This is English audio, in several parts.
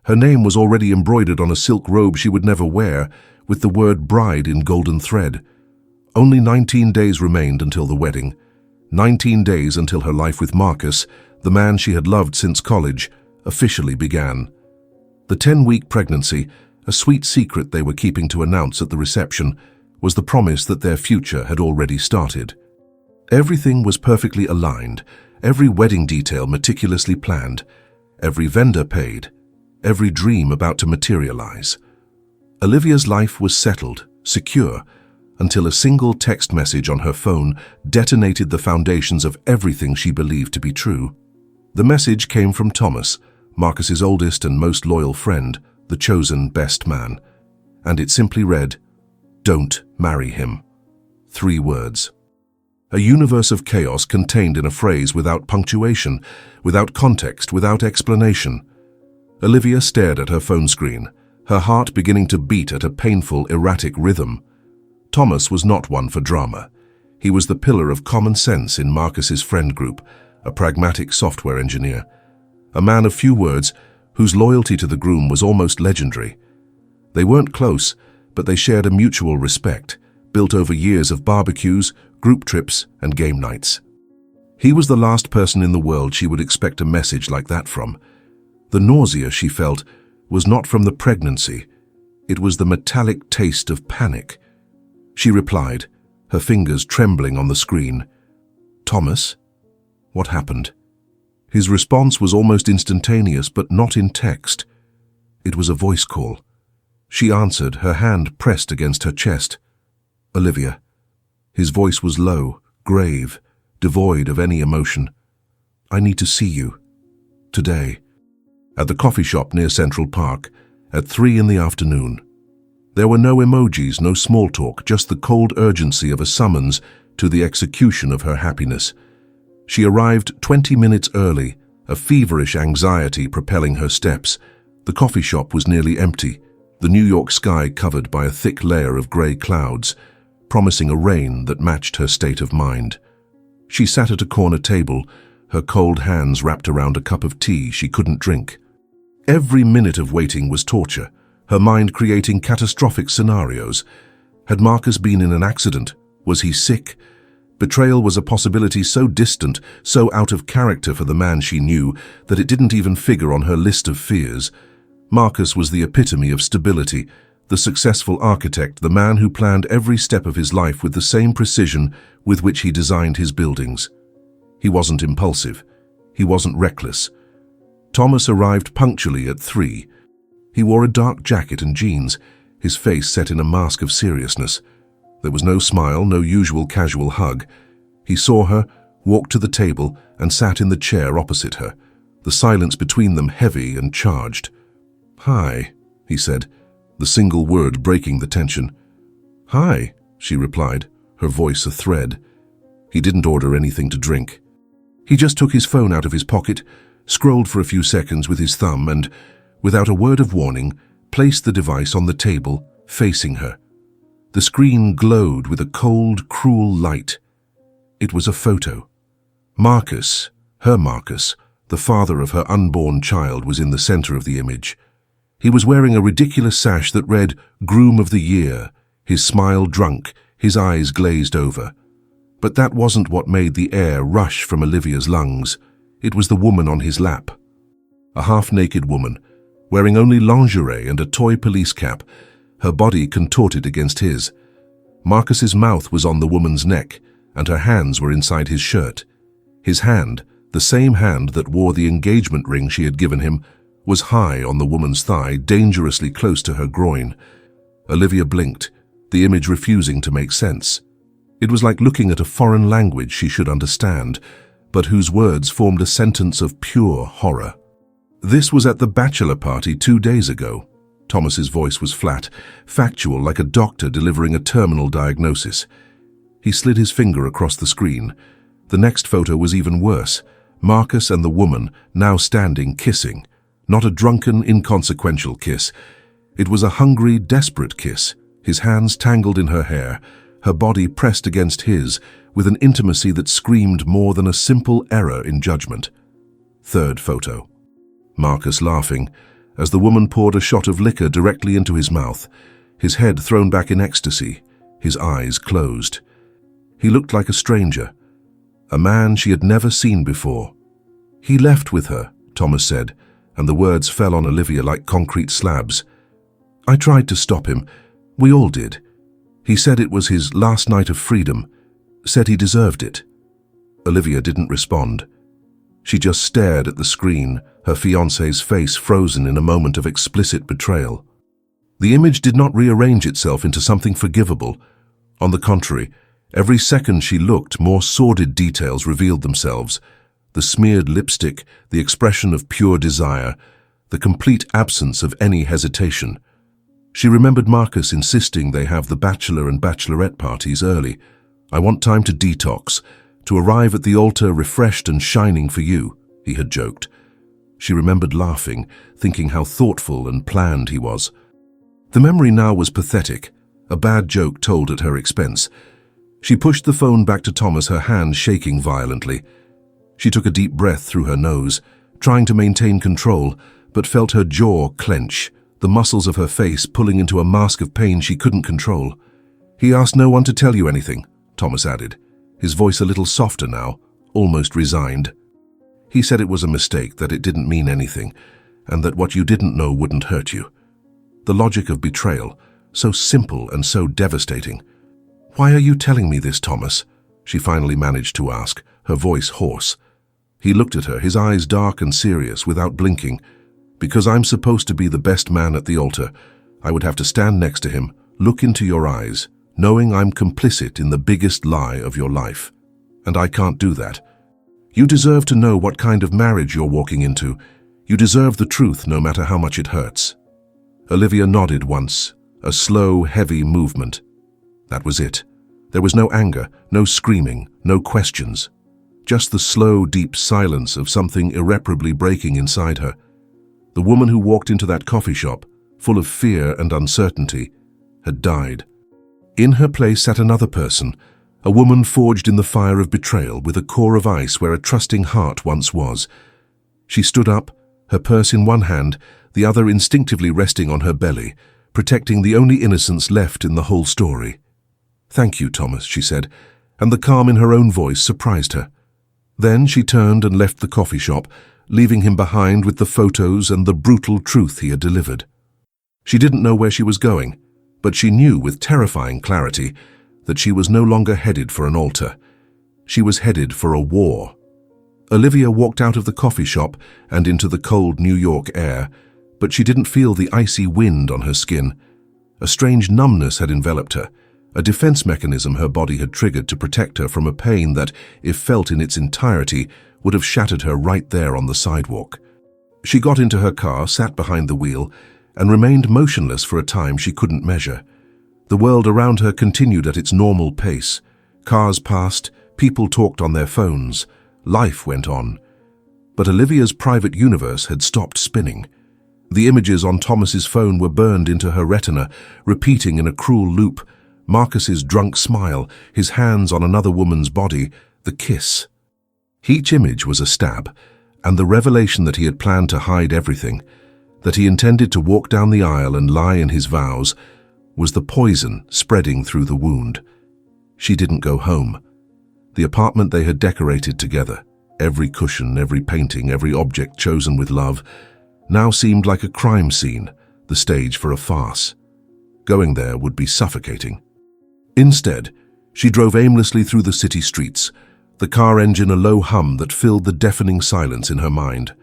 Her name was already embroidered on a silk robe she would never wear, with the word bride in golden thread. Only 19 days remained until the wedding. 19 days until her life with Marcus, the man she had loved since college, officially began. The 10-week pregnancy, a sweet secret they were keeping to announce at the reception, was the promise that their future had already started. Everything was perfectly aligned, every wedding detail meticulously planned, every vendor paid, every dream about to materialize. Olivia's life was settled, secure, until a single text message on her phone detonated the foundations of everything she believed to be true. The message came from Thomas, Marcus's oldest and most loyal friend, the chosen best man, and it simply read, "Don't marry him." 3 words. A universe of chaos contained in a phrase without punctuation, without context, without explanation. Olivia stared at her phone screen, her heart beginning to beat at a painful, erratic rhythm. Thomas was not one for drama. He was the pillar of common sense in Marcus's friend group, a pragmatic software engineer, a man of few words whose loyalty to the groom was almost legendary. They weren't close, but they shared a mutual respect, built over years of barbecues, group trips, and game nights. He was the last person in the world she would expect a message like that from. The nausea she felt was not from the pregnancy. It was the metallic taste of panic. She replied, her fingers trembling on the screen. "Thomas? What happened?" His response was almost instantaneous, but not in text. It was a voice call. She answered, her hand pressed against her chest. "Olivia." His voice was low, grave, devoid of any emotion. "I need to see you. Today." At the coffee shop near Central Park, at 3 in the afternoon. There were no emojis, no small talk, just the cold urgency of a summons to the execution of her happiness. She arrived 20 minutes early, a feverish anxiety propelling her steps. The coffee shop was nearly empty, the New York sky covered by a thick layer of grey clouds, promising a rain that matched her state of mind. She sat at a corner table, her cold hands wrapped around a cup of tea she couldn't drink. Every minute of waiting was torture, her mind creating catastrophic scenarios. Had Marcus been in an accident? Was he sick? Betrayal was a possibility so distant, so out of character for the man she knew, that it didn't even figure on her list of fears. Marcus was the epitome of stability, the successful architect, the man who planned every step of his life with the same precision with which he designed his buildings. He wasn't impulsive. He wasn't reckless. Thomas arrived punctually at 3. He wore a dark jacket and jeans, his face set in a mask of seriousness. There was no smile, no usual casual hug. He saw her, walked to the table, and sat in the chair opposite her, the silence between them heavy and charged. "Hi," he said, the single word breaking the tension. "Hi," she replied, her voice a thread. He didn't order anything to drink. He just took his phone out of his pocket, scrolled for a few seconds with his thumb and, without a word of warning, placed the device on the table, facing her. The screen glowed with a cold, cruel light. It was a photo. Marcus, her Marcus, the father of her unborn child, was in the center of the image. He was wearing a ridiculous sash that read, "Groom of the Year," his smile drunk, his eyes glazed over. But that wasn't what made the air rush from Olivia's lungs. It was the woman on his lap. A half-naked woman, wearing only lingerie and a toy police cap, her body contorted against his. Marcus's mouth was on the woman's neck, and her hands were inside his shirt. His hand, the same hand that wore the engagement ring she had given him, was high on the woman's thigh, dangerously close to her groin. Olivia blinked, the image refusing to make sense. It was like looking at a foreign language she should understand, but whose words formed a sentence of pure horror. "This was at the Bachelor party 2 days ago." Thomas's voice was flat, factual, like a doctor delivering a terminal diagnosis. He slid his finger across the screen. The next photo was even worse. Marcus and the woman, now standing, kissing. Not a drunken, inconsequential kiss. It was a hungry, desperate kiss, his hands tangled in her hair, her body pressed against his, with an intimacy that screamed more than a simple error in judgment. Third photo. Marcus laughing, as the woman poured a shot of liquor directly into his mouth, his head thrown back in ecstasy, his eyes closed. He looked like a stranger, a man she had never seen before. "He left with her," Thomas said, and the words fell on Olivia like concrete slabs. "I tried to stop him. We all did. He said it was his last night of freedom, said he deserved it." Olivia didn't respond. She just stared at the screen, her fiancé's face frozen in a moment of explicit betrayal. The image did not rearrange itself into something forgivable. On the contrary, every second she looked, more sordid details revealed themselves. The smeared lipstick, the expression of pure desire, the complete absence of any hesitation. She remembered Marcus insisting they have the bachelor and bachelorette parties early. "I want time to detox, to arrive at the altar refreshed and shining for you," he had joked. She remembered laughing, thinking how thoughtful and planned he was. The memory now was pathetic, a bad joke told at her expense. She pushed the phone back to Thomas, her hand shaking violently. She took a deep breath through her nose, trying to maintain control, but felt her jaw clench, the muscles of her face pulling into a mask of pain she couldn't control. "He asked no one to tell you anything," Thomas added, his voice a little softer now, almost resigned. "He said it was a mistake, that it didn't mean anything, and that what you didn't know wouldn't hurt you." The logic of betrayal, so simple and so devastating. "Why are you telling me this, Thomas?" she finally managed to ask, her voice hoarse. He looked at her, his eyes dark and serious, without blinking. "Because I'm supposed to be the best man at the altar. I would have to stand next to him, look into your eyes, knowing I'm complicit in the biggest lie of your life. And I can't do that. You deserve to know what kind of marriage you're walking into. You deserve the truth, no matter how much it hurts." Olivia nodded once, a slow, heavy movement. That was it. There was no anger, no screaming, no questions. Just the slow, deep silence of something irreparably breaking inside her. The woman who walked into that coffee shop, full of fear and uncertainty, had died. In her place sat another person, a woman forged in the fire of betrayal, with a core of ice where a trusting heart once was. She stood up, her purse in one hand, the other instinctively resting on her belly, protecting the only innocence left in the whole story. "Thank you, Thomas," she said, and the calm in her own voice surprised her. Then she turned and left the coffee shop, leaving him behind with the photos and the brutal truth he had delivered. She didn't know where she was going, but she knew with terrifying clarity that she was no longer headed for an altar. She was headed for a war. Olivia walked out of the coffee shop and into the cold New York air, but she didn't feel the icy wind on her skin. A strange numbness had enveloped her, a defense mechanism her body had triggered to protect her from a pain that, if felt in its entirety, would have shattered her right there on the sidewalk. She got into her car, sat behind the wheel, and remained motionless for a time she couldn't measure. The world around her continued at its normal pace. Cars passed, people talked on their phones, life went on. But Olivia's private universe had stopped spinning. The images on Thomas's phone were burned into her retina, repeating in a cruel loop. Marcus's drunk smile, his hands on another woman's body, the kiss. Each image was a stab, and the revelation that he had planned to hide everything, that he intended to walk down the aisle and lie in his vows, was the poison spreading through the wound. She didn't go home. The apartment they had decorated together, every cushion, every painting, every object chosen with love, now seemed like a crime scene, the stage for a farce. Going there would be suffocating. Instead, she drove aimlessly through the city streets, the car engine a low hum that filled the deafening silence in her mind.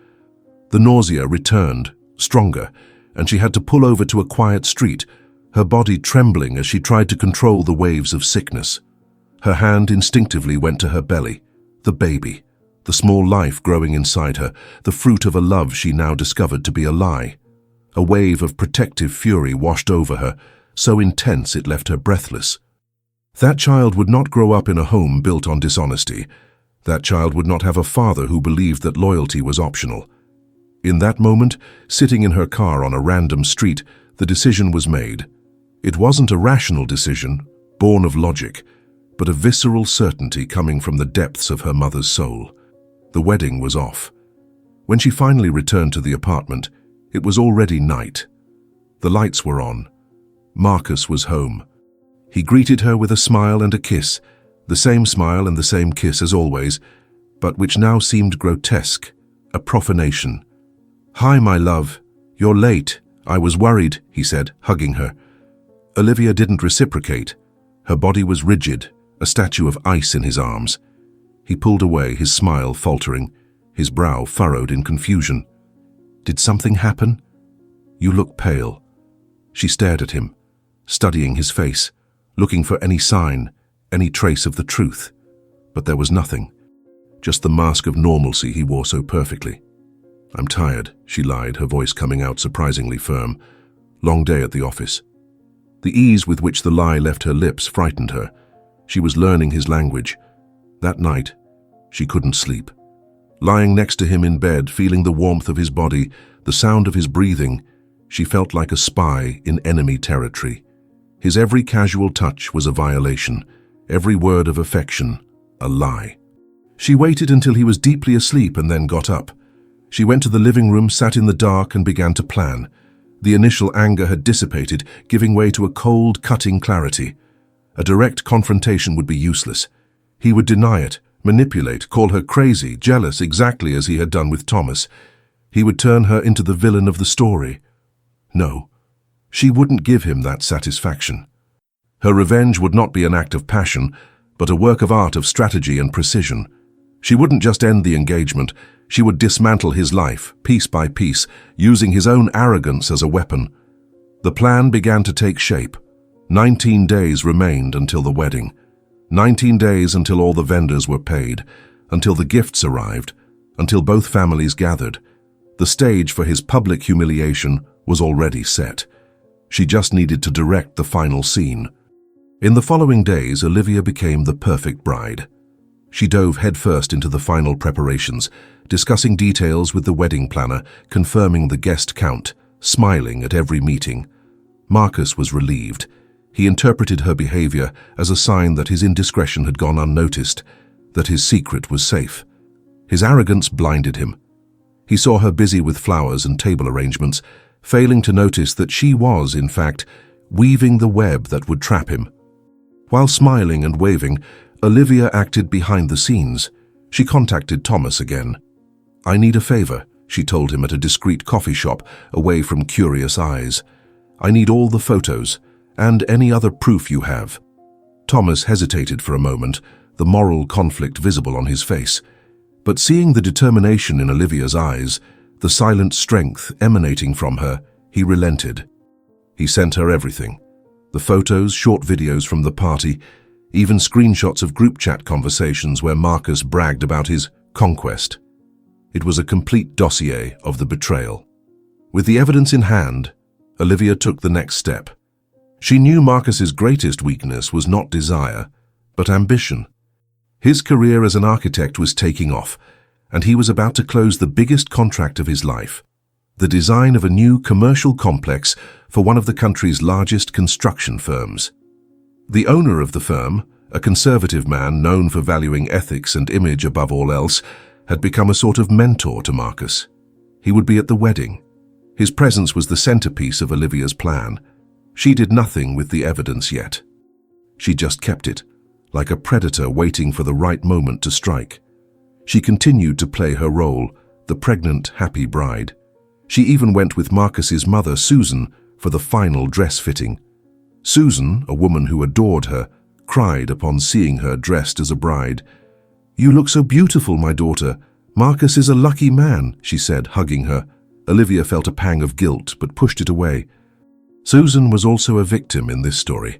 The nausea returned, stronger, and she had to pull over to a quiet street, her body trembling as she tried to control the waves of sickness. Her hand instinctively went to her belly, the baby, the small life growing inside her, the fruit of a love she now discovered to be a lie. A wave of protective fury washed over her, so intense it left her breathless. That child would not grow up in a home built on dishonesty. That child would not have a father who believed that loyalty was optional. In that moment, sitting in her car on a random street, the decision was made. It wasn't a rational decision, born of logic, but a visceral certainty coming from the depths of her mother's soul. The wedding was off. When she finally returned to the apartment, It was already night. The lights were on. Marcus was home. He greeted her with a smile and a kiss, the same smile and the same kiss as always, but which now seemed grotesque, a profanation. "Hi, my love. You're late. I was worried," he said, hugging her. Olivia didn't reciprocate. Her body was rigid, a statue of ice in his arms. He pulled away, his smile faltering, his brow furrowed in confusion. "Did something happen? You look pale." She stared at him, studying his face, looking for any sign, any trace of the truth. But there was nothing, just the mask of normalcy he wore so perfectly. "I'm tired," she lied, her voice coming out surprisingly firm. "Long day at the office." The ease with which the lie left her lips frightened her. She was learning his language. That night, she couldn't sleep. Lying next to him in bed, feeling the warmth of his body, the sound of his breathing, she felt like a spy in enemy territory. His every casual touch was a violation, every word of affection, a lie. She waited until he was deeply asleep and then got up. She went to the living room, sat in the dark, and began to plan. The initial anger had dissipated, giving way to a cold, cutting clarity. A direct confrontation would be useless. He would deny it, manipulate, call her crazy, jealous, exactly as he had done with Thomas. He would turn her into the villain of the story. No, she wouldn't give him that satisfaction. Her revenge would not be an act of passion, but a work of art, of strategy and precision. She wouldn't just end the engagement, she would dismantle his life, piece by piece, using his own arrogance as a weapon. The plan began to take shape. 19 days remained until the wedding. 19 days until all the vendors were paid, until the gifts arrived, until both families gathered. The stage for his public humiliation was already set. She just needed to direct the final scene. In the following days, Olivia became the perfect bride. She dove headfirst into the final preparations, discussing details with the wedding planner, confirming the guest count, smiling at every meeting. Marcus was relieved. He interpreted her behavior as a sign that his indiscretion had gone unnoticed, that his secret was safe. His arrogance blinded him. He saw her busy with flowers and table arrangements, failing to notice that she was, in fact, weaving the web that would trap him. While smiling and waving, Olivia acted behind the scenes. She contacted Thomas again. "I need a favor," she told him at a discreet coffee shop away from curious eyes. "I need all the photos, and any other proof you have." Thomas hesitated for a moment, the moral conflict visible on his face. But seeing the determination in Olivia's eyes, the silent strength emanating from her, he relented. He sent her everything. The photos, short videos from the party, even screenshots of group chat conversations where Marcus bragged about his conquest. It was a complete dossier of the betrayal. With the evidence in hand, Olivia took the next step. She knew Marcus's greatest weakness was not desire, but ambition. His career as an architect was taking off, and he was about to close the biggest contract of his life, the design of a new commercial complex for one of the country's largest construction firms. The owner of the firm, a conservative man known for valuing ethics and image above all else, had become a sort of mentor to Marcus. He would be at the wedding. His presence was the centerpiece of Olivia's plan. She did nothing with the evidence yet. She just kept it, like a predator waiting for the right moment to strike. She continued to play her role, the pregnant, happy bride. She even went with Marcus's mother, Susan, for the final dress fitting. Susan, a woman who adored her, cried upon seeing her dressed as a bride. "You look so beautiful, my daughter. Marcus is a lucky man," she said, hugging her. Olivia felt a pang of guilt, but pushed it away. Susan was also a victim in this story,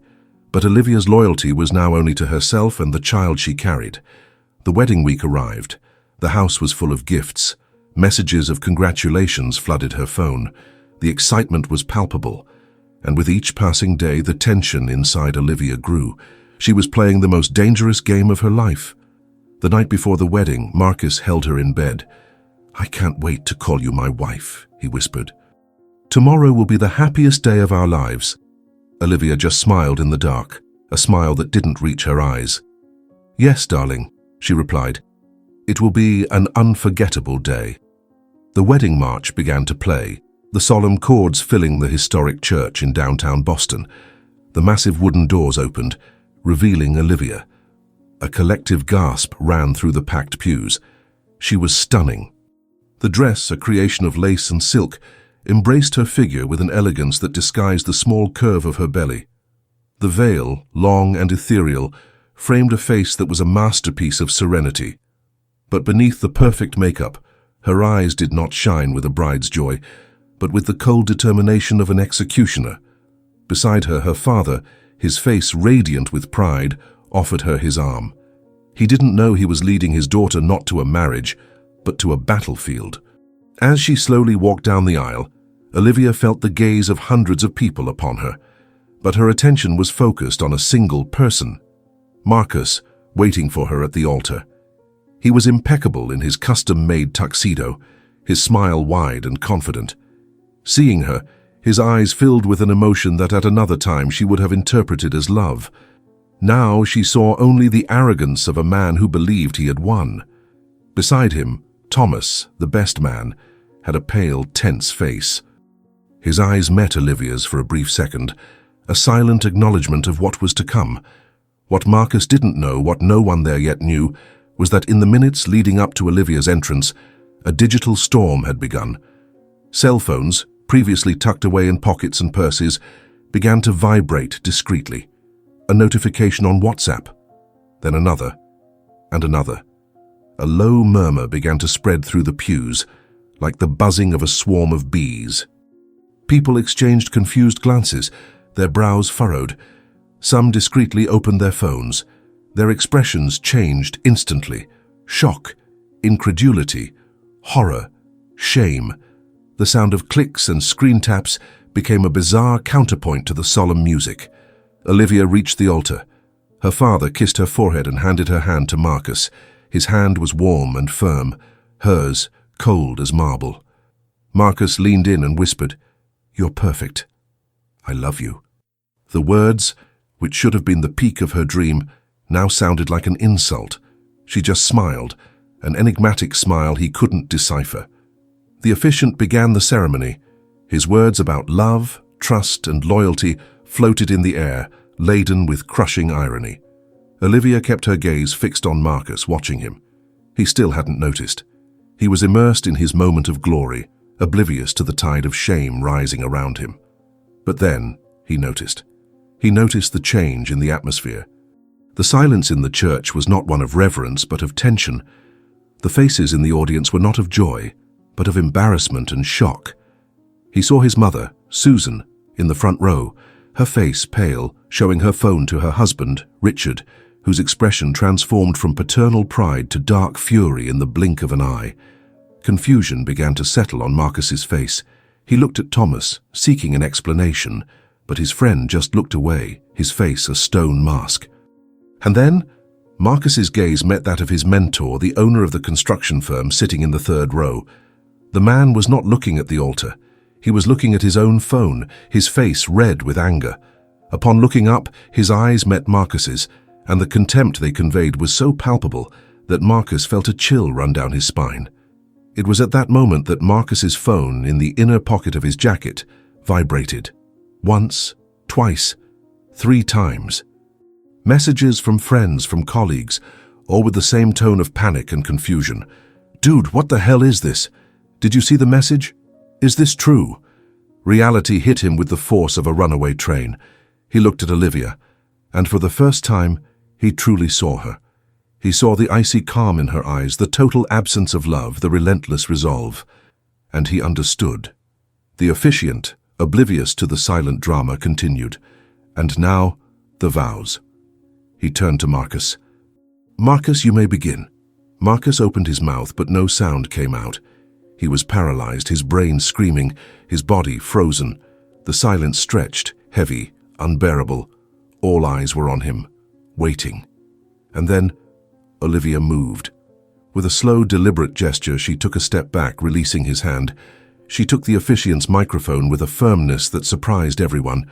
but Olivia's loyalty was now only to herself and the child she carried. The wedding week arrived. The house was full of gifts. Messages of congratulations flooded her phone. The excitement was palpable, and with each passing day, the tension inside Olivia grew. She was playing the most dangerous game of her life. The night before the wedding, Marcus held her in bed. "I can't wait to call you my wife," he whispered. "Tomorrow will be the happiest day of our lives." Olivia just smiled in the dark, a smile that didn't reach her eyes. "Yes, darling," she replied. "It will be an unforgettable day." The wedding march began to play. the solemn chords filling the historic church in downtown Boston. The massive wooden doors opened, revealing Olivia. A collective gasp ran through the packed pews. She was stunning. The dress, a creation of lace and silk, embraced her figure with an elegance that disguised the small curve of her belly. The veil, long and ethereal, framed a face that was a masterpiece of serenity. But beneath the perfect makeup, her eyes did not shine with a bride's joy, but with the cold determination of an executioner. Beside her, her father, his face radiant with pride, offered her his arm. He didn't know he was leading his daughter not to a marriage, but to a battlefield. As she slowly walked down the aisle, Olivia felt the gaze of hundreds of people upon her, but her attention was focused on a single person, Marcus, waiting for her at the altar. He was impeccable in his custom-made tuxedo, his smile wide and confident. Seeing her, his eyes filled with an emotion that at another time she would have interpreted as love. Now she saw only the arrogance of a man who believed he had won. Beside him, Thomas, the best man, had a pale, tense face. His eyes met Olivia's for a brief second, a silent acknowledgement of what was to come. What Marcus didn't know, what no one there yet knew, was that in the minutes leading up to Olivia's entrance, a digital storm had begun. Cell phones, previously tucked away in pockets and purses, began to vibrate discreetly. A notification on WhatsApp, then another, and another. A low murmur began to spread through the pews, like the buzzing of a swarm of bees. People exchanged confused glances, their brows furrowed. Some discreetly opened their phones. Their expressions changed instantly. Shock, incredulity, horror, shame. The sound of clicks and screen taps became a bizarre counterpoint to the solemn music. Olivia reached the altar. Her father kissed her forehead and handed her hand to Marcus. His hand was warm and firm, hers cold as marble. Marcus leaned in and whispered, "You're perfect. I love you." The words, which should have been the peak of her dream, now sounded like an insult. She just smiled, an enigmatic smile he couldn't decipher. The officiant began the ceremony. His words about love, trust, and loyalty floated in the air, laden with crushing irony. Olivia kept her gaze fixed on Marcus, watching him. He still hadn't noticed. He was immersed in his moment of glory, oblivious to the tide of shame rising around him. But then, he noticed. He noticed the change in the atmosphere. The silence in the church was not one of reverence, but of tension. The faces in the audience were not of joy, but of embarrassment and shock. He saw his mother, Susan, in the front row, her face pale, showing her phone to her husband, Richard, whose expression transformed from paternal pride to dark fury in the blink of an eye. Confusion began to settle on Marcus's face. He looked at Thomas, seeking an explanation, but his friend just looked away, his face a stone mask. And then, Marcus's gaze met that of his mentor, the owner of the construction firm sitting in the third row. The man was not looking at the altar. He was looking at his own phone, his face red with anger. Upon looking up, his eyes met Marcus's, and the contempt they conveyed was so palpable that Marcus felt a chill run down his spine. It was at that moment that Marcus's phone, in the inner pocket of his jacket, vibrated. Once, twice, 3 times. Messages from friends, from colleagues, all with the same tone of panic and confusion. "Dude, what the hell is this? Did you see the message? Is this true?" Reality hit him with the force of a runaway train. He looked at Olivia, and for the first time, he truly saw her. He saw the icy calm in her eyes, the total absence of love, the relentless resolve. And he understood. The officiant, oblivious to the silent drama, continued. And now, the vows. He turned to Marcus. "Marcus, you may begin." Marcus opened his mouth, but no sound came out. He was paralyzed, his brain screaming, his body frozen. The silence stretched, heavy, unbearable. All eyes were on him, waiting. And then, Olivia moved. With a slow, deliberate gesture, she took a step back, releasing his hand. She took the officiant's microphone with a firmness that surprised everyone.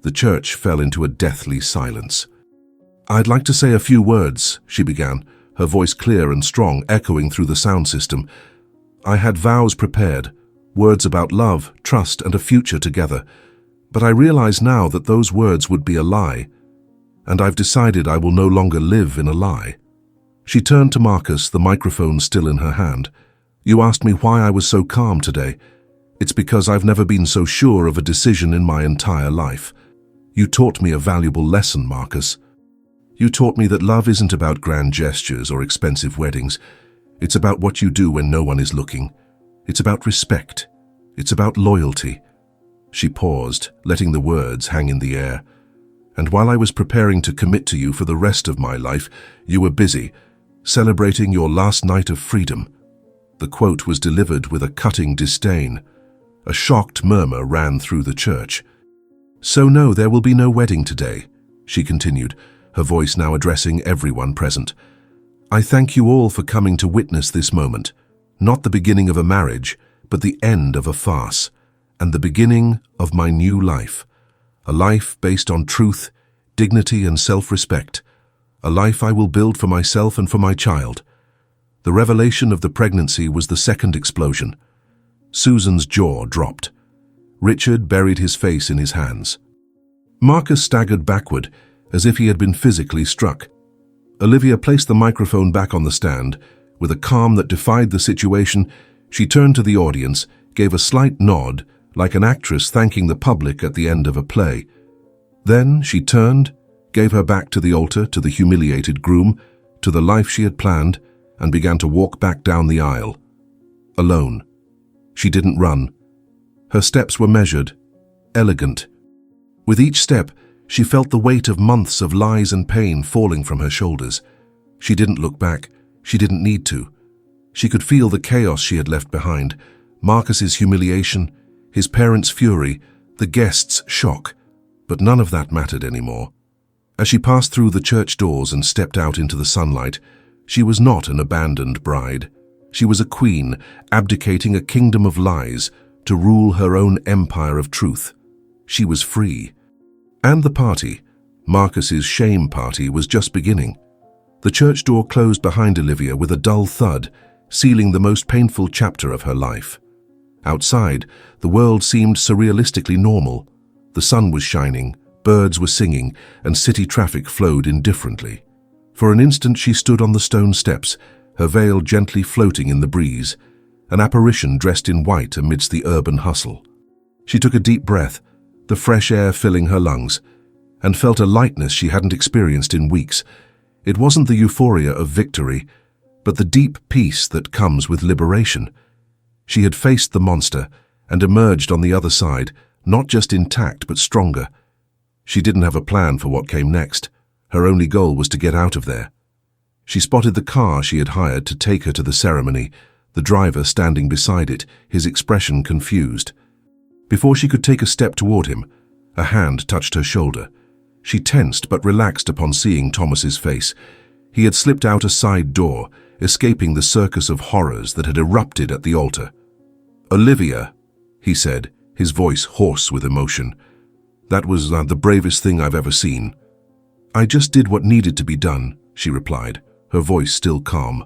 The church fell into a deathly silence. "I'd like to say a few words," she began, her voice clear and strong, echoing through the sound system. "I had vows prepared, words about love, trust, and a future together. But I realize now that those words would be a lie, and I've decided I will no longer live in a lie." She turned to Marcus, the microphone still in her hand. "You asked me why I was so calm today. It's because I've never been so sure of a decision in my entire life. You taught me a valuable lesson, Marcus. You taught me that love isn't about grand gestures or expensive weddings. It's about what you do when no one is looking. It's about respect. It's about loyalty." She paused, letting the words hang in the air. "And while I was preparing to commit to you for the rest of my life, you were busy, celebrating your last night of freedom." The quote was delivered with a cutting disdain. A shocked murmur ran through the church. "So no, there will be no wedding today," she continued, her voice now addressing everyone present. "I thank you all for coming to witness this moment, not the beginning of a marriage, but the end of a farce, and the beginning of my new life. A life based on truth, dignity, and self-respect. A life I will build for myself and for my child." The revelation of the pregnancy was the second explosion. Susan's jaw dropped. Richard buried his face in his hands. Marcus staggered backward, as if he had been physically struck. Olivia placed the microphone back on the stand. With a calm that defied the situation, she turned to the audience, gave a slight nod, like an actress thanking the public at the end of a play. Then she turned, gave her back to the altar, to the humiliated groom, to the life she had planned, and began to walk back down the aisle. Alone. She didn't run. Her steps were measured, elegant. With each step, she felt the weight of months of lies and pain falling from her shoulders. She didn't look back. She didn't need to. She could feel the chaos she had left behind, Marcus's humiliation, his parents' fury, the guests' shock. But none of that mattered anymore. As she passed through the church doors and stepped out into the sunlight, she was not an abandoned bride. She was a queen, abdicating a kingdom of lies to rule her own empire of truth. She was free. And the party, Marcus's shame party, was just beginning. The church door closed behind Olivia with a dull thud, sealing the most painful chapter of her life. Outside, the world seemed surrealistically normal. The sun was shining, birds were singing, and city traffic flowed indifferently. For an instant she stood on the stone steps, her veil gently floating in the breeze, an apparition dressed in white amidst the urban hustle. She took a deep breath, the fresh air filling her lungs, and felt a lightness she hadn't experienced in weeks. It wasn't the euphoria of victory, but the deep peace that comes with liberation. She had faced the monster and emerged on the other side, not just intact but stronger. She didn't have a plan for what came next. Her only goal was to get out of there. She spotted the car she had hired to take her to the ceremony, the driver standing beside it, his expression confused. Before she could take a step toward him, a hand touched her shoulder. She tensed but relaxed upon seeing Thomas's face. He had slipped out a side door, escaping the circus of horrors that had erupted at the altar. "Olivia," he said, his voice hoarse with emotion. "That was the bravest thing I've ever seen." "I just did what needed to be done," she replied, her voice still calm.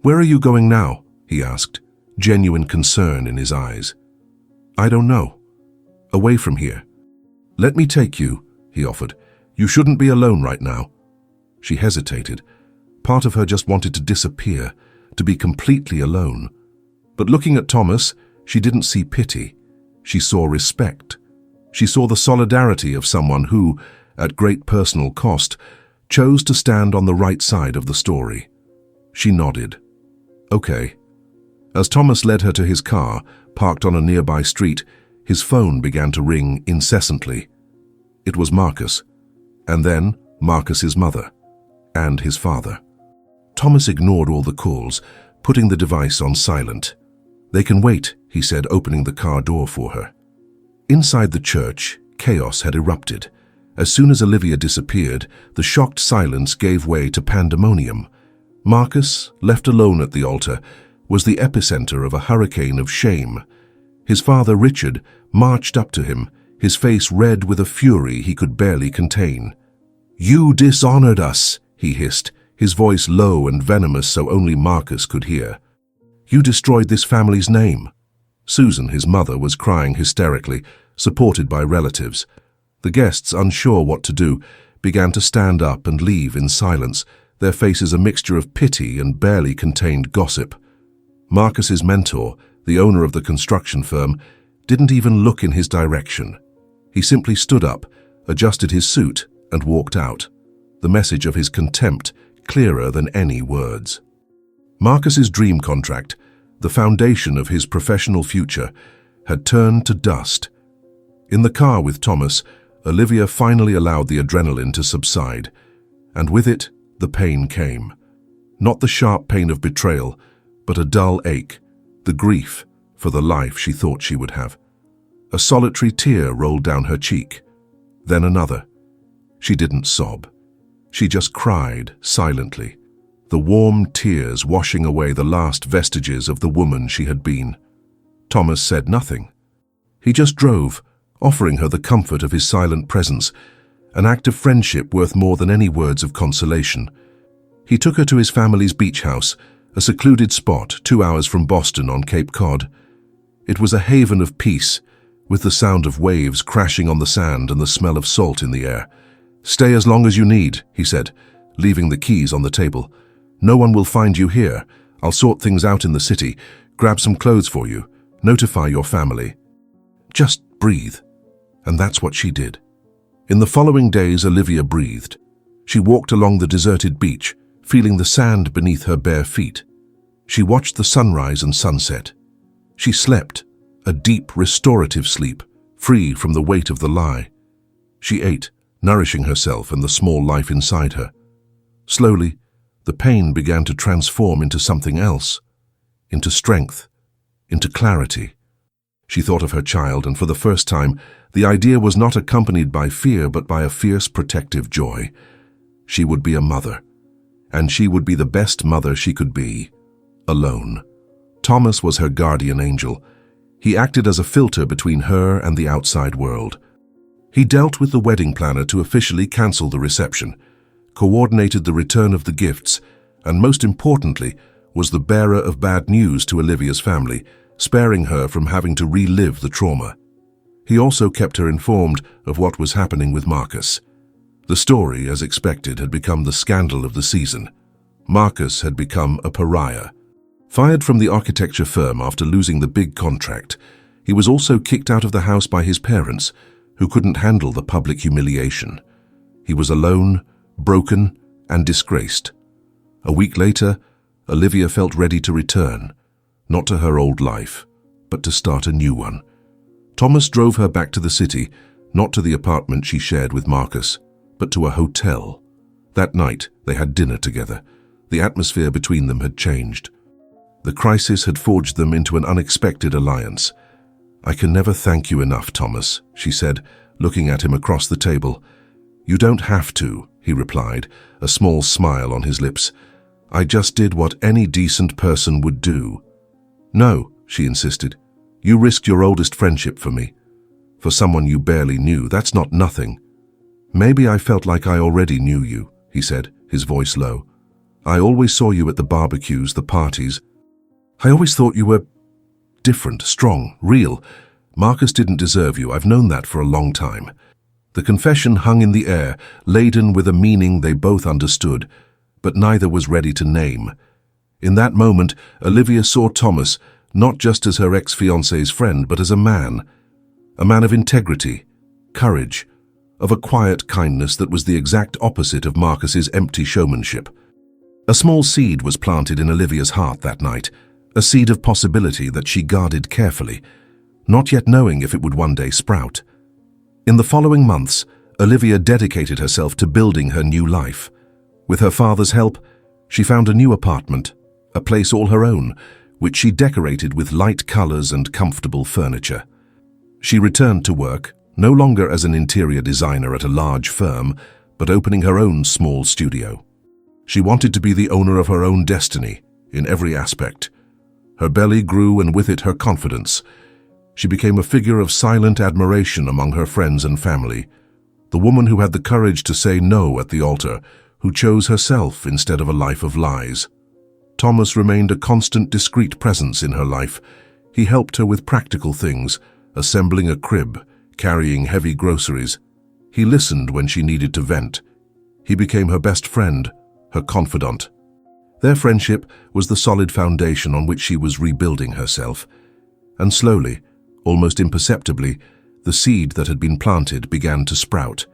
"Where are you going now?" he asked, genuine concern in his eyes. "I don't know. Away from here." "Let me take you," he offered. "You shouldn't be alone right now." She hesitated. Part of her just wanted to disappear, to be completely alone. But looking at Thomas, she didn't see pity. She saw respect. She saw the solidarity of someone who, at great personal cost, chose to stand on the right side of the story. She nodded. "Okay." As Thomas led her to his car, parked on a nearby street, his phone began to ring incessantly. It was Marcus, and then Marcus's mother, and his father. Thomas ignored all the calls, putting the device on silent. "They can wait," he said, opening the car door for her. Inside the church, chaos had erupted. As soon as Olivia disappeared, the shocked silence gave way to pandemonium. Marcus, left alone at the altar, was the epicenter of a hurricane of shame. His father, Richard, marched up to him, his face red with a fury he could barely contain. "You dishonored us," he hissed, his voice low and venomous so only Marcus could hear. "You destroyed this family's name." Susan, his mother, was crying hysterically, supported by relatives. The guests, unsure what to do, began to stand up and leave in silence, their faces a mixture of pity and barely contained gossip. Marcus's mentor, the owner of the construction firm, didn't even look in his direction. He simply stood up, adjusted his suit, and walked out, the message of his contempt clearer than any words. Marcus's dream contract, the foundation of his professional future, had turned to dust. In the car with Thomas, Olivia finally allowed the adrenaline to subside, and with it, the pain came. Not the sharp pain of betrayal, but a dull ache, the grief for the life she thought she would have. A solitary tear rolled down her cheek, then another. She didn't sob. She just cried silently, the warm tears washing away the last vestiges of the woman she had been. Thomas said nothing. He just drove, offering her the comfort of his silent presence, an act of friendship worth more than any words of consolation. He took her to his family's beach house, a secluded spot 2 hours from Boston on Cape Cod. It was a haven of peace, with the sound of waves crashing on the sand and the smell of salt in the air. "Stay as long as you need," he said, leaving the keys on the table. "No one will find you here. I'll sort things out in the city, grab some clothes for you, notify your family. Just breathe." And that's what she did. In the following days, Olivia breathed. She walked along the deserted beach, feeling the sand beneath her bare feet. She watched the sunrise and sunset. She slept, a deep, restorative sleep, free from the weight of the lie. She ate, nourishing herself and the small life inside her. Slowly, the pain began to transform into something else, into strength, into clarity. She thought of her child, and for the first time, the idea was not accompanied by fear but by a fierce protective joy. She would be a mother, and she would be the best mother she could be, alone. Thomas was her guardian angel. He acted as a filter between her and the outside world. He dealt with the wedding planner to officially cancel the reception, coordinated the return of the gifts, and most importantly, was the bearer of bad news to Olivia's family, sparing her from having to relive the trauma. He also kept her informed of what was happening with Marcus. The story, as expected, had become the scandal of the season. Marcus had become a pariah. Fired from the architecture firm after losing the big contract, he was also kicked out of the house by his parents, who couldn't handle the public humiliation. He was alone, broken, and disgraced. A week later, Olivia felt ready to return, not to her old life, but to start a new one. Thomas drove her back to the city, not to the apartment she shared with Marcus, but to a hotel. That night, they had dinner together. The atmosphere between them had changed. The crisis had forged them into an unexpected alliance. "I can never thank you enough, Thomas," she said, looking at him across the table. "You don't have to," he replied, a small smile on his lips. "I just did what any decent person would do." "No," she insisted. "You risked your oldest friendship for me. For someone you barely knew, that's not nothing." "Maybe I felt like I already knew you," he said, his voice low. "I always saw you at the barbecues, the parties. I always thought you were different, strong, real. Marcus didn't deserve you. I've known that for a long time." The confession hung in the air, laden with a meaning they both understood, but neither was ready to name. In that moment, Olivia saw Thomas not just as her ex-fiancé's friend, but as a man of integrity, courage, of a quiet kindness that was the exact opposite of Marcus's empty showmanship. A small seed was planted in Olivia's heart that night, a seed of possibility that she guarded carefully, not yet knowing if it would one day sprout. In the following months, Olivia dedicated herself to building her new life. With her father's help, she found a new apartment, a place all her own, which she decorated with light colors and comfortable furniture. She returned to work, no longer as an interior designer at a large firm, but opening her own small studio. She wanted to be the owner of her own destiny, in every aspect. Her belly grew, and with it her confidence. She became a figure of silent admiration among her friends and family, the woman who had the courage to say no at the altar, who chose herself instead of a life of lies. Thomas remained a constant, discreet presence in her life. He helped her with practical things, assembling a crib, carrying heavy groceries. He listened when she needed to vent. He became her best friend, her confidant. Their friendship was the solid foundation on which she was rebuilding herself. And slowly, almost imperceptibly, the seed that had been planted began to sprout.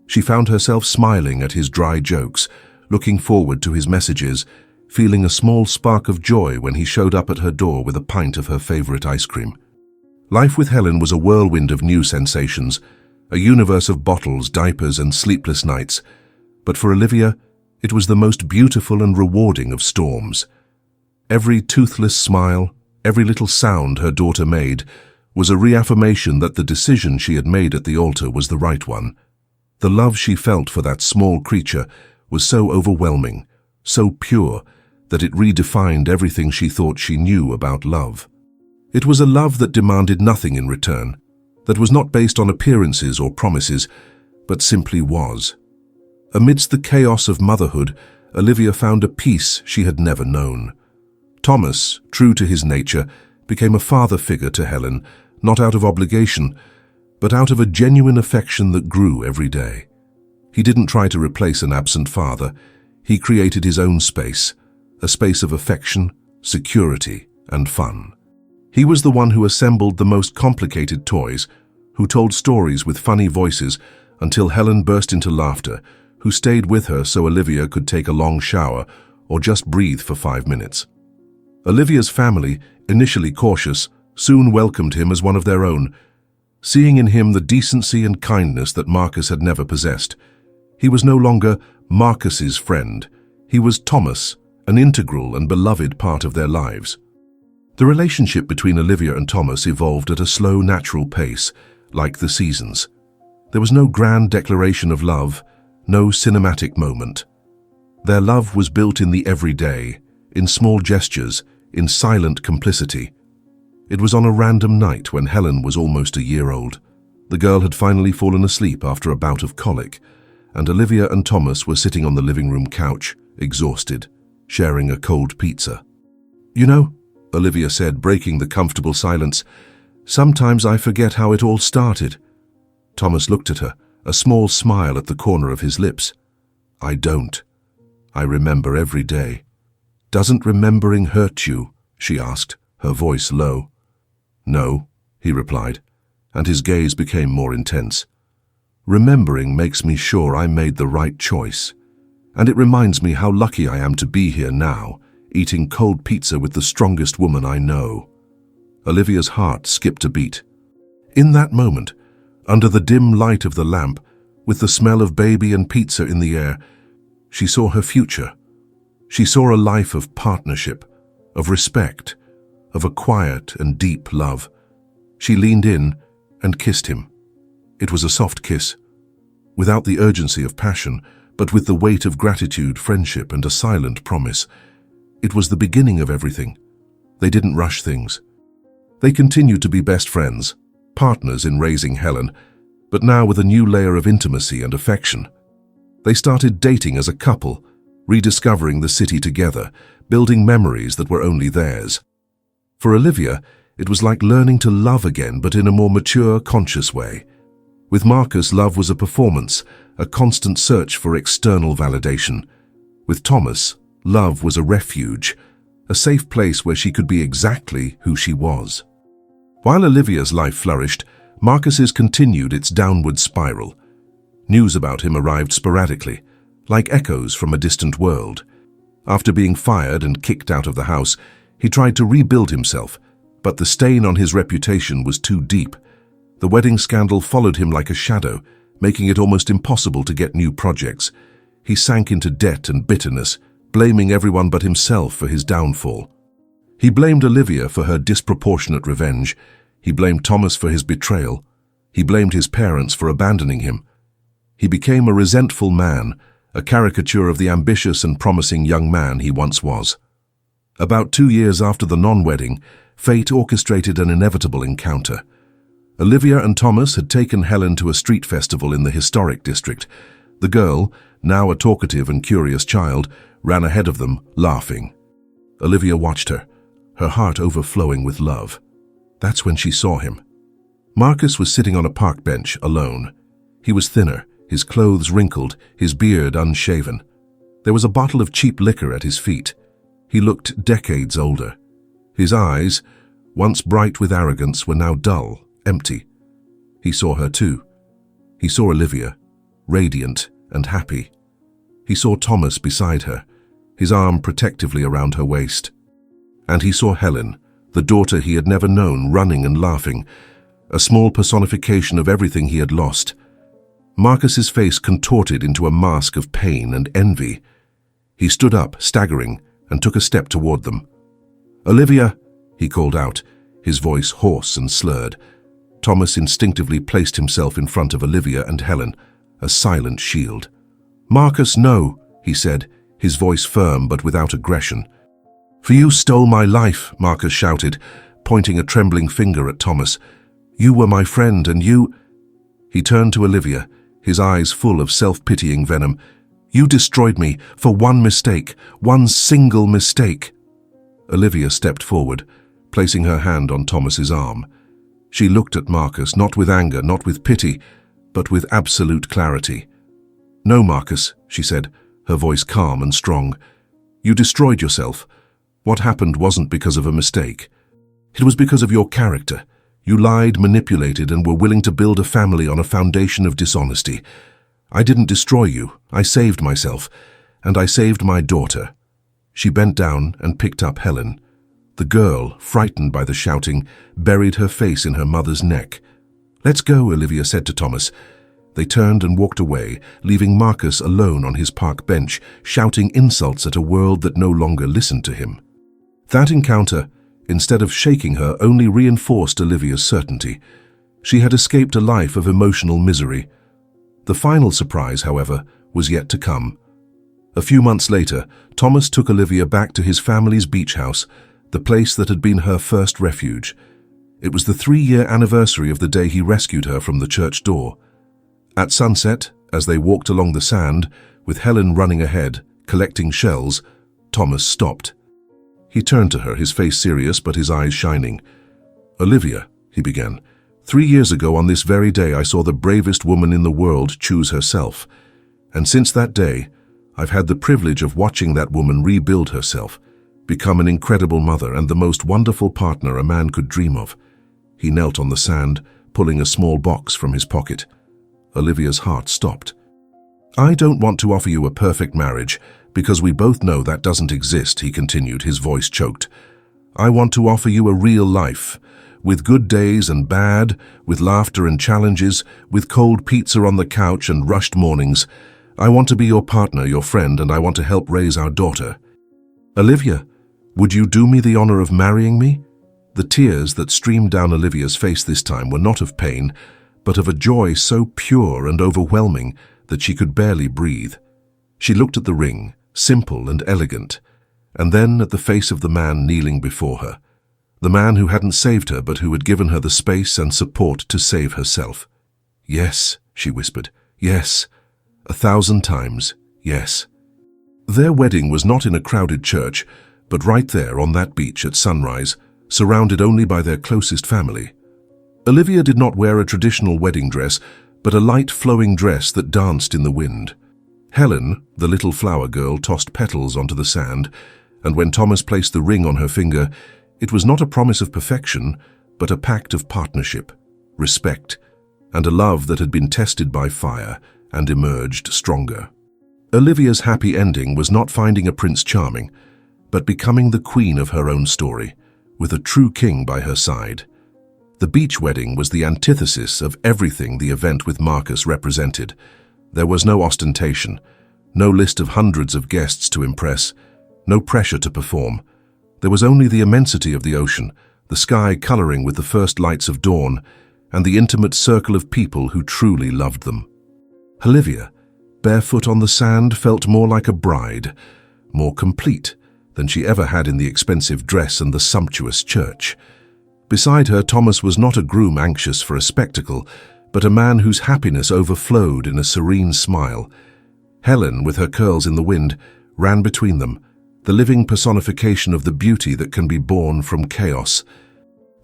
She found herself smiling at his dry jokes, looking forward to his messages, feeling a small spark of joy when he showed up at her door with a pint of her favorite ice cream. Life with Helen was a whirlwind of new sensations, a universe of bottles, diapers, and sleepless nights. But for Olivia, it was the most beautiful and rewarding of storms. Every toothless smile, every little sound her daughter made, was a reaffirmation that the decision she had made at the altar was the right one. The love she felt for that small creature was so overwhelming, so pure, that it redefined everything she thought she knew about love. It was a love that demanded nothing in return, that was not based on appearances or promises, but simply was. Amidst the chaos of motherhood, Olivia found a peace she had never known. Thomas, true to his nature, became a father figure to Helen, not out of obligation, but out of a genuine affection that grew every day. He didn't try to replace an absent father. He created his own space, a space of affection, security, and fun. He was the one who assembled the most complicated toys, who told stories with funny voices until Helen burst into laughter, who stayed with her so Olivia could take a long shower or just breathe for 5 minutes. Olivia's family, initially cautious, soon welcomed him as one of their own, seeing in him the decency and kindness that Marcus had never possessed. He was no longer Marcus's friend. He was Thomas, an integral and beloved part of their lives. The relationship between Olivia and Thomas evolved at a slow, natural pace, like the seasons. There was no grand declaration of love, no cinematic moment. Their love was built in the everyday, in small gestures, in silent complicity. It was on a random night when Helen was almost a year old. The girl had finally fallen asleep after a bout of colic, and Olivia and Thomas were sitting on the living room couch, exhausted, sharing a cold pizza. "You know," Olivia said, breaking the comfortable silence, "sometimes I forget how it all started." Thomas looked at her, a small smile at the corner of his lips. "I don't. I remember every day." "Doesn't remembering hurt you?" she asked, her voice low. "No," he replied, and his gaze became more intense. "Remembering makes me sure I made the right choice, and it reminds me how lucky I am to be here now, eating cold pizza with the strongest woman I know." Olivia's heart skipped a beat. In that moment, under the dim light of the lamp, with the smell of baby and pizza in the air, she saw her future. She saw a life of partnership, of respect, of a quiet and deep love. She leaned in and kissed him. It was a soft kiss, without the urgency of passion, but with the weight of gratitude, friendship, and a silent promise. It was the beginning of everything. They didn't rush things. They continued to be best friends, partners in raising Helen, but now with a new layer of intimacy and affection. They started dating as a couple, rediscovering the city together, building memories that were only theirs. For Olivia, it was like learning to love again, but in a more mature, conscious way. With Marcus, love was a performance, a constant search for external validation. With Thomas, love was a refuge, a safe place where she could be exactly who she was. While Olivia's life flourished, Marcus's continued its downward spiral. News about him arrived sporadically, like echoes from a distant world. After being fired and kicked out of the house, he tried to rebuild himself, but the stain on his reputation was too deep. The wedding scandal followed him like a shadow, making it almost impossible to get new projects. He sank into debt and bitterness, blaming everyone but himself for his downfall. He blamed Olivia for her disproportionate revenge. He blamed Thomas for his betrayal. He blamed his parents for abandoning him. He became a resentful man, a caricature of the ambitious and promising young man he once was. About 2 years after the non-wedding, fate orchestrated an inevitable encounter. Olivia and Thomas had taken Helen to a street festival in the historic district. The girl, now a talkative and curious child, ran ahead of them, laughing. Olivia watched her, her heart overflowing with love. That's when she saw him. Marcus was sitting on a park bench, alone. He was thinner, his clothes wrinkled, his beard unshaven. There was a bottle of cheap liquor at his feet. He looked decades older. His eyes, once bright with arrogance, were now dull, empty. He saw her too. He saw Olivia, radiant and happy. He saw Thomas beside her, his arm protectively around her waist. And he saw Helen, the daughter he had never known, running and laughing, a small personification of everything he had lost. Marcus's face contorted into a mask of pain and envy. He stood up, staggering, and took a step toward them. "Olivia," he called out, his voice hoarse and slurred. Thomas instinctively placed himself in front of Olivia and Helen, a silent shield. "Marcus, no," he said, his voice firm but without aggression. "For you stole my life," Marcus shouted, pointing a trembling finger at Thomas. "You were my friend, and you—" He turned to Olivia, his eyes full of self-pitying venom. "You destroyed me for one mistake, one single mistake." Olivia stepped forward, placing her hand on Thomas's arm. She looked at Marcus, not with anger, not with pity, but with absolute clarity. "No, Marcus," she said, her voice calm and strong. "You destroyed yourself. What happened wasn't because of a mistake. It was because of your character. You lied, manipulated, and were willing to build a family on a foundation of dishonesty. I didn't destroy you. I saved myself, and I saved my daughter." She bent down and picked up Helen. The girl, frightened by the shouting, buried her face in her mother's neck. "Let's go," Olivia said to Thomas. They turned and walked away, leaving Marcus alone on his park bench, shouting insults at a world that no longer listened to him. That encounter, instead of shaking her, only reinforced Olivia's certainty. She had escaped a life of emotional misery. The final surprise, however, was yet to come. A few months later, Thomas took Olivia back to his family's beach house, the place that had been her first refuge. It was the 3-year anniversary of the day he rescued her from the church door. At sunset, as they walked along the sand, with Helen running ahead, collecting shells, Thomas stopped. He turned to her, his face serious but his eyes shining. "Olivia," he began, "3 years ago on this very day I saw the bravest woman in the world choose herself. And since that day, I've had the privilege of watching that woman rebuild herself, become an incredible mother and the most wonderful partner a man could dream of." He knelt on the sand, pulling a small box from his pocket. Olivia's heart stopped. "I don't want to offer you a perfect marriage, because we both know that doesn't exist," he continued, his voice choked. "I want to offer you a real life, with good days and bad, with laughter and challenges, with cold pizza on the couch and rushed mornings. I want to be your partner, your friend, and I want to help raise our daughter. Olivia, would you do me the honor of marrying me?" The tears that streamed down Olivia's face this time were not of pain, but of a joy so pure and overwhelming that she could barely breathe. She looked at the ring, simple and elegant, and then at the face of the man kneeling before her, the man who hadn't saved her but who had given her the space and support to save herself. "Yes," she whispered, "yes, 1,000 times, yes." Their wedding was not in a crowded church, but right there on that beach at sunrise, surrounded only by their closest family. Olivia did not wear a traditional wedding dress, but a light flowing dress that danced in the wind. Helen, the little flower girl, tossed petals onto the sand, and when Thomas placed the ring on her finger, it was not a promise of perfection, but a pact of partnership, respect, and a love that had been tested by fire and emerged stronger. Olivia's happy ending was not finding a Prince Charming, but becoming the queen of her own story, with a true king by her side. The beach wedding was the antithesis of everything the event with Marcus represented. There was no ostentation, no list of hundreds of guests to impress, no pressure to perform. There was only the immensity of the ocean, the sky coloring with the first lights of dawn, and the intimate circle of people who truly loved them. Olivia, barefoot on the sand, felt more like a bride, more complete than she ever had in the expensive dress and the sumptuous church. Beside her, Thomas was not a groom anxious for a spectacle, but a man whose happiness overflowed in a serene smile. Helen, with her curls in the wind, ran between them, the living personification of the beauty that can be born from chaos.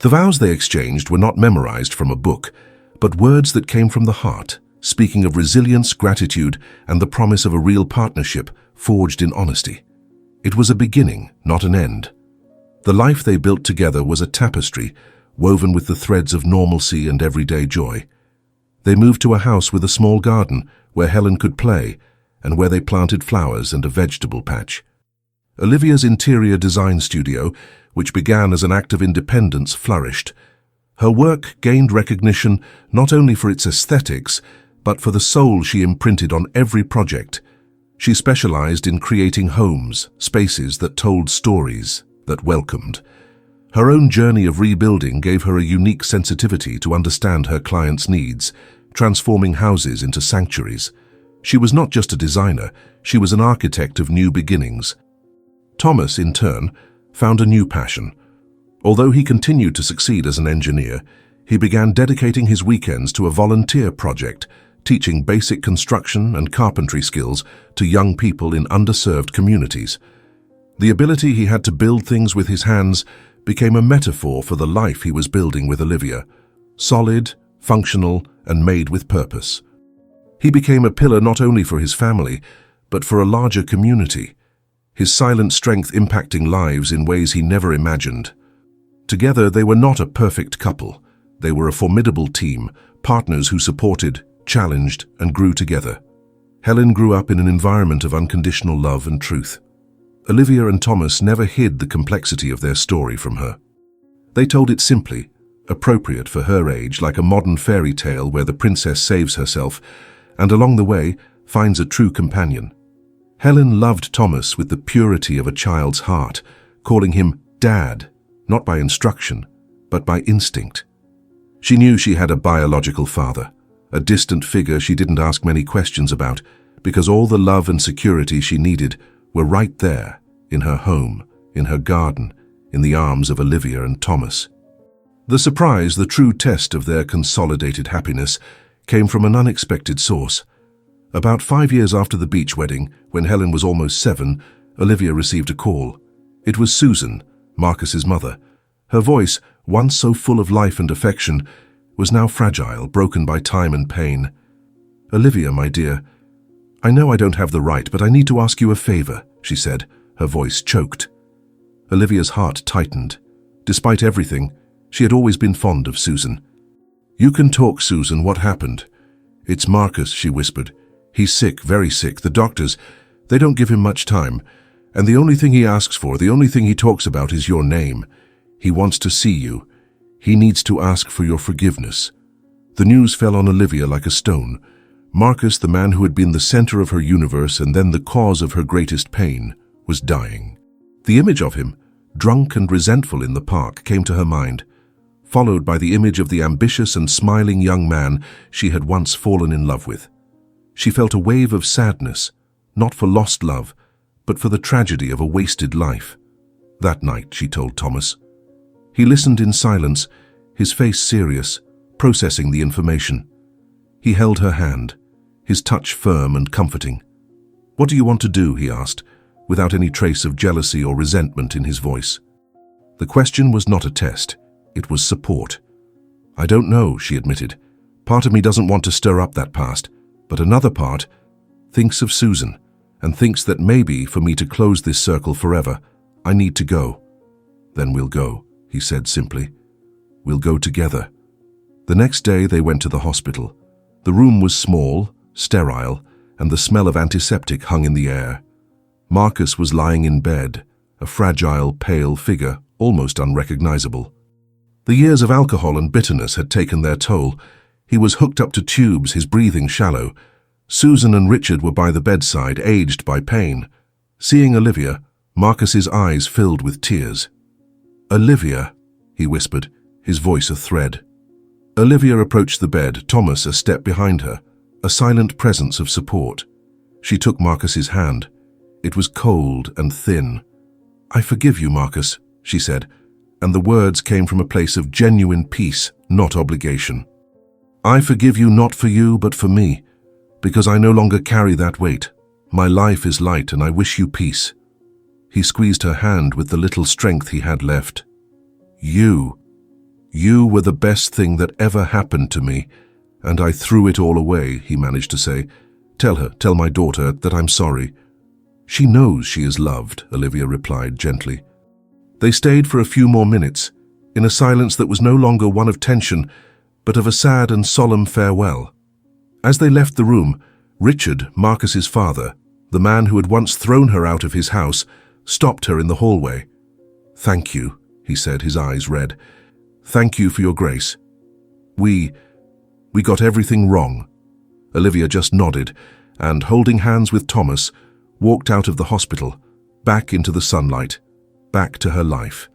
The vows they exchanged were not memorized from a book, but words that came from the heart, speaking of resilience, gratitude, and the promise of a real partnership forged in honesty. It was a beginning, not an end. The life they built together was a tapestry woven with the threads of normalcy and everyday joy. They moved to a house with a small garden where Helen could play and where they planted flowers and a vegetable patch. Olivia's interior design studio, which began as an act of independence, flourished. Her work gained recognition not only for its aesthetics, but for the soul she imprinted on every project. She specialized in creating homes, spaces that told stories, that welcomed. Her own journey of rebuilding gave her a unique sensitivity to understand her clients' needs, transforming houses into sanctuaries. She was not just a designer, she was an architect of new beginnings. Thomas, in turn, found a new passion. Although he continued to succeed as an engineer, he began dedicating his weekends to a volunteer project, teaching basic construction and carpentry skills to young people in underserved communities. The ability he had to build things with his hands became a metaphor for the life he was building with Olivia, solid, functional, and made with purpose. He became a pillar not only for his family, but for a larger community, his silent strength impacting lives in ways he never imagined. Together, they were not a perfect couple. They were a formidable team, partners who supported, challenged, and grew together. Helen grew up in an environment of unconditional love and truth. Olivia and Thomas never hid the complexity of their story from her. They told it simply, appropriate for her age, like a modern fairy tale where the princess saves herself and along the way finds a true companion. Helen loved Thomas with the purity of a child's heart, calling him Dad, not by instruction, but by instinct. She knew she had a biological father, a distant figure she didn't ask many questions about, because all the love and security she needed were right there, in her home, in her garden, in the arms of Olivia and Thomas. The surprise, the true test of their consolidated happiness, came from an unexpected source. About 5 years after the beach wedding, when Helen was almost 7, Olivia received a call. It was Susan, Marcus's mother. Her voice, once so full of life and affection, was now fragile, broken by time and pain. "Olivia, my dear, I know I don't have the right, but I need to ask you a favor," she said, her voice choked. Olivia's heart tightened. Despite everything, she had always been fond of Susan. "You can talk, Susan. What happened?" "It's Marcus," she whispered. "He's sick, very sick. The doctors, they don't give him much time. And the only thing he asks for, the only thing he talks about is your name. He wants to see you. He needs to ask for your forgiveness." The news fell on Olivia like a stone. Marcus, the man who had been the center of her universe and then the cause of her greatest pain, was dying. The image of him, drunk and resentful in the park, came to her mind, followed by the image of the ambitious and smiling young man she had once fallen in love with. She felt a wave of sadness, not for lost love, but for the tragedy of a wasted life. That night, she told Thomas. He listened in silence, his face serious, processing the information. He held her hand, his touch firm and comforting. "What do you want to do?" he asked, without any trace of jealousy or resentment in his voice. The question was not a test, it was support. "I don't know," she admitted. "Part of me doesn't want to stir up that past, but another part thinks of Susan and thinks that maybe for me to close this circle forever, I need to go." "Then we'll go," he said simply. "We'll go together." The next day they went to the hospital. The room was small, sterile, and the smell of antiseptic hung in the air. Marcus was lying in bed, a fragile, pale figure, almost unrecognizable. The years of alcohol and bitterness had taken their toll. He was hooked up to tubes, his breathing shallow. Susan and Richard were by the bedside, aged by pain. Seeing Olivia, Marcus's eyes filled with tears. "Olivia," he whispered, his voice a thread. Olivia approached the bed, Thomas a step behind her, a silent presence of support. She took Marcus's hand. It was cold and thin. "I forgive you, Marcus," she said, and the words came from a place of genuine peace, not obligation. "I forgive you not for you, but for me, because I no longer carry that weight. My life is light and I wish you peace." He squeezed her hand with the little strength he had left. "You," "You were the best thing that ever happened to me, and I threw it all away," he managed to say. Tell my daughter that I'm sorry." "She knows she is loved," Olivia replied gently. They stayed for a few more minutes, in a silence that was no longer one of tension, but of a sad and solemn farewell. As they left the room, Richard, Marcus's father, the man who had once thrown her out of his house, stopped her in the hallway. "Thank you," he said, his eyes red. "Thank you for your grace. We got everything wrong." Olivia just nodded and, holding hands with Thomas, walked out of the hospital, back into the sunlight, back to her life.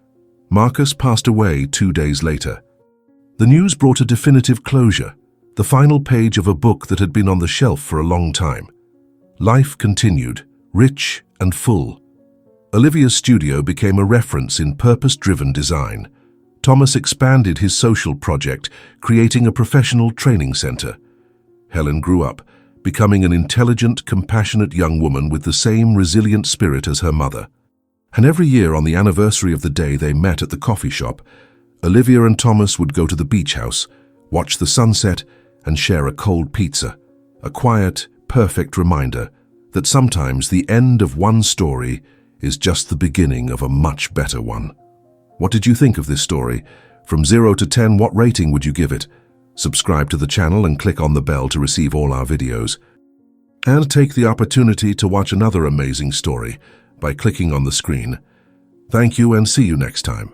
Marcus passed away 2 days later. The news brought a definitive closure, the final page of a book that had been on the shelf for a long time. Life continued, rich and full. Olivia's studio became a reference in purpose-driven design. Thomas expanded his social project, creating a professional training center. Helen grew up, becoming an intelligent, compassionate young woman with the same resilient spirit as her mother. And every year on the anniversary of the day they met at the coffee shop, Olivia and Thomas would go to the beach house, watch the sunset, and share a cold pizza. A quiet, perfect reminder that sometimes the end of one story is just the beginning of a much better one. What did you think of this story? From 0 to 10, what rating would you give it? Subscribe to the channel and click on the bell to receive all our videos. And take the opportunity to watch another amazing story by clicking on the screen. Thank you and see you next time.